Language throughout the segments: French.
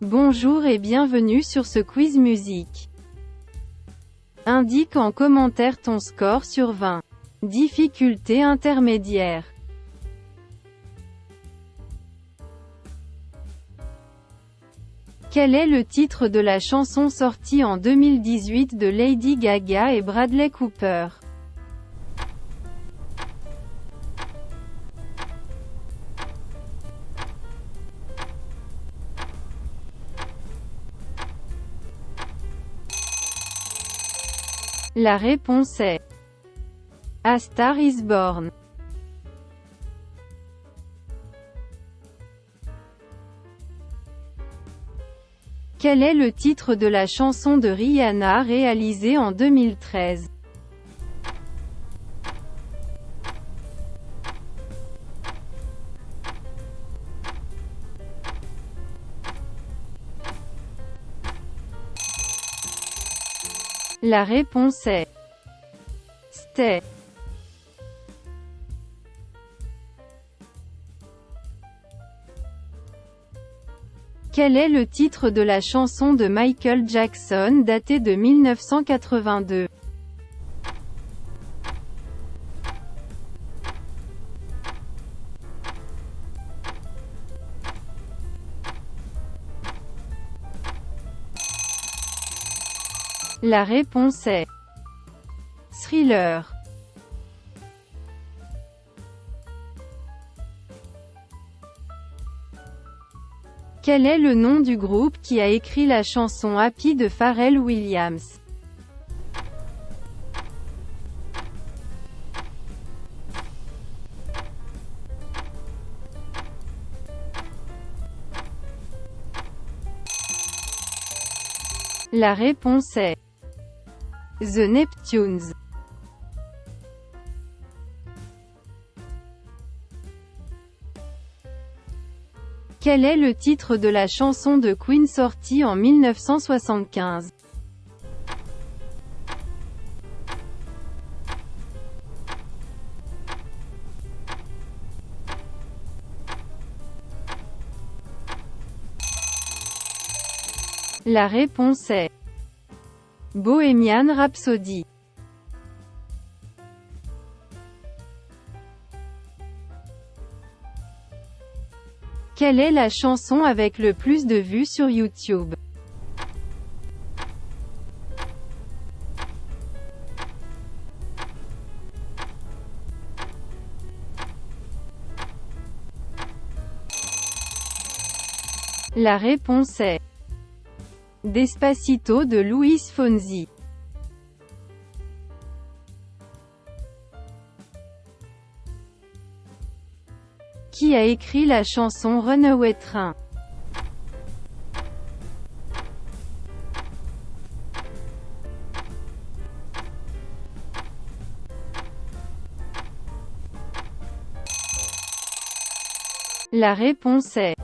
Bonjour et bienvenue sur ce quiz musique. Indique en commentaire ton score sur 20. Difficulté intermédiaire. Quel est le titre de la chanson sortie en 2018 de Lady Gaga et Bradley Cooper? La réponse est A Star is Born. Quel est le titre de la chanson de Rihanna réalisée en 2013? La réponse est Stay. Quel est le titre de la chanson de Michael Jackson datée de 1982? La réponse est Thriller. Quel est le nom du groupe qui a écrit la chanson Happy de Pharrell Williams? La réponse est The Neptunes. Quel est le titre de la chanson de Queen sortie en 1975? La réponse est Bohemian Rhapsody. Quelle est la chanson avec le plus de vues sur YouTube? La réponse est Despacito de Luis Fonsi. Qui a écrit la chanson Runaway Train? La réponse est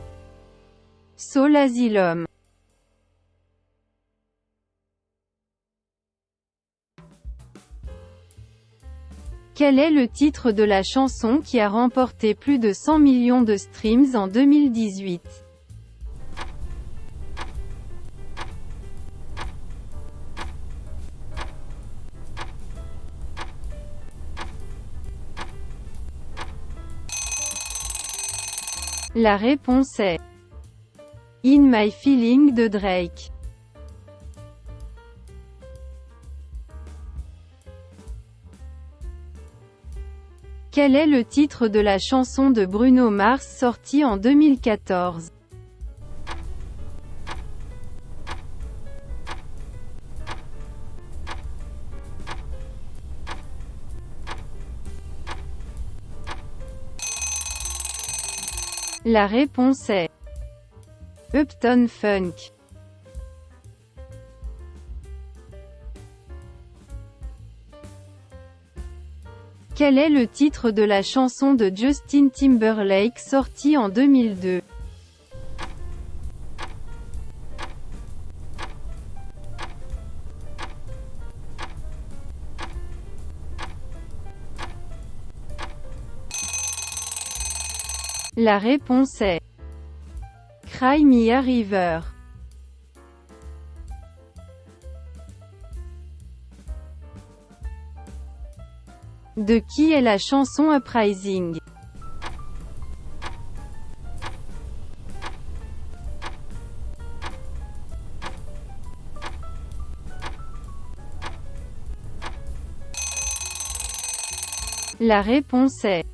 Soul Asylum. Quel est le titre de la chanson qui a remporté plus de 100 millions de streams en 2018? La réponse est In My Feeling de Drake. Quel est le titre de la chanson de Bruno Mars sortie en 2014? La réponse est Uptown Funk. Quel est le titre de la chanson de Justin Timberlake sortie en 2002? La réponse est Cry Me a River. De qui est la chanson Uprising? La réponse est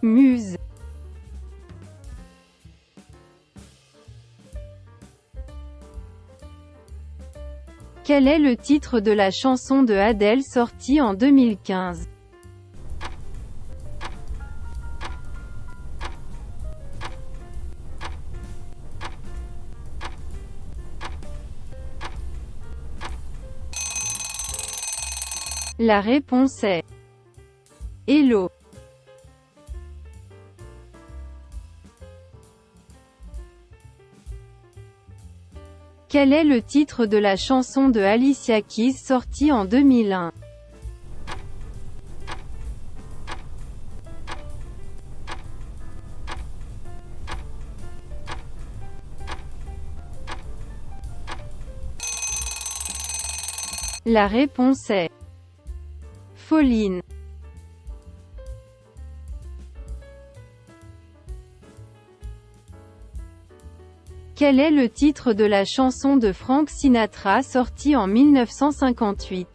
Muse. Quel est le titre de la chanson de Adele sortie en 2015? La réponse est Hello. Quel est le titre de la chanson de Alicia Keys sortie en 2001? La réponse est Falling. Quel est le titre de la chanson de Frank Sinatra sortie en 1958?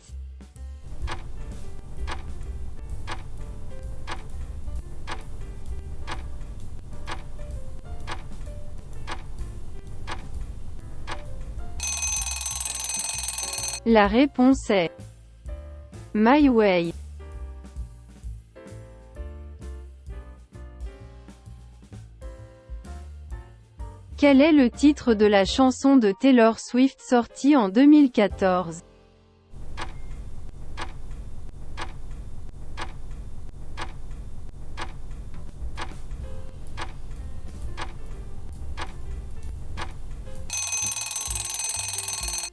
La réponse est My Way. Quel est le titre de la chanson de Taylor Swift sortie en 2014?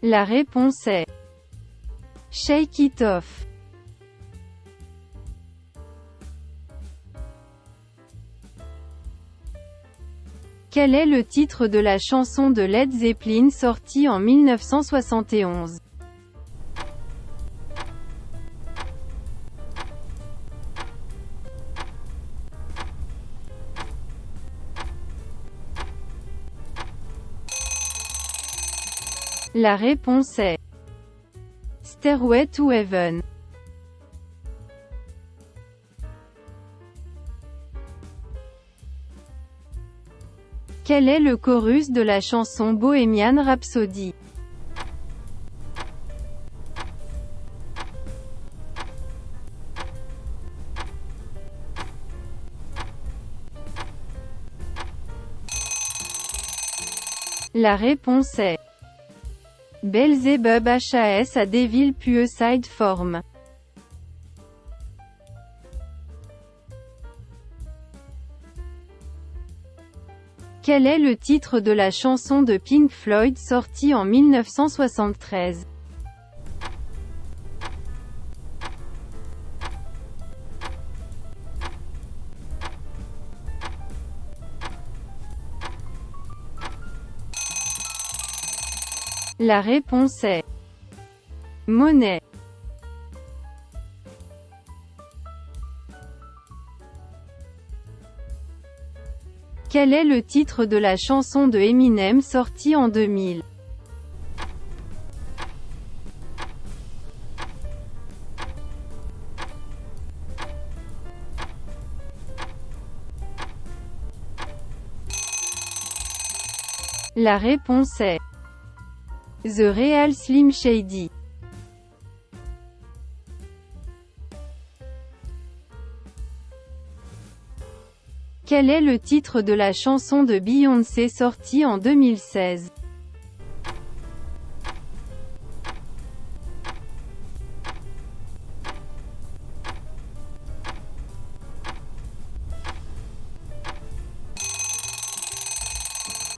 La réponse est Shake It Off. Quel est le titre de la chanson de Led Zeppelin sortie en 1971? La réponse est Stairway to Heaven. Quel est le chorus de la chanson Bohemian Rhapsody? La réponse est Beelzebub HAS à Devil Pueside Form. Quel est le titre de la chanson de Pink Floyd sortie en 1973? La réponse est Money. Quel est le titre de la chanson de Eminem sortie en 2000? La réponse est The Real Slim Shady. Quel est le titre de la chanson de Beyoncé sortie en 2016?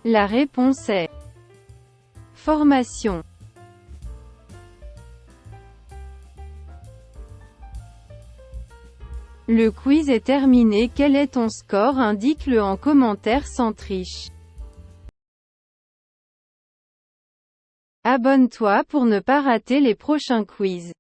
La réponse est Formation. Le quiz est terminé. Quel est ton score? Indique-le en commentaire sans triche. Abonne-toi pour ne pas rater les prochains quiz.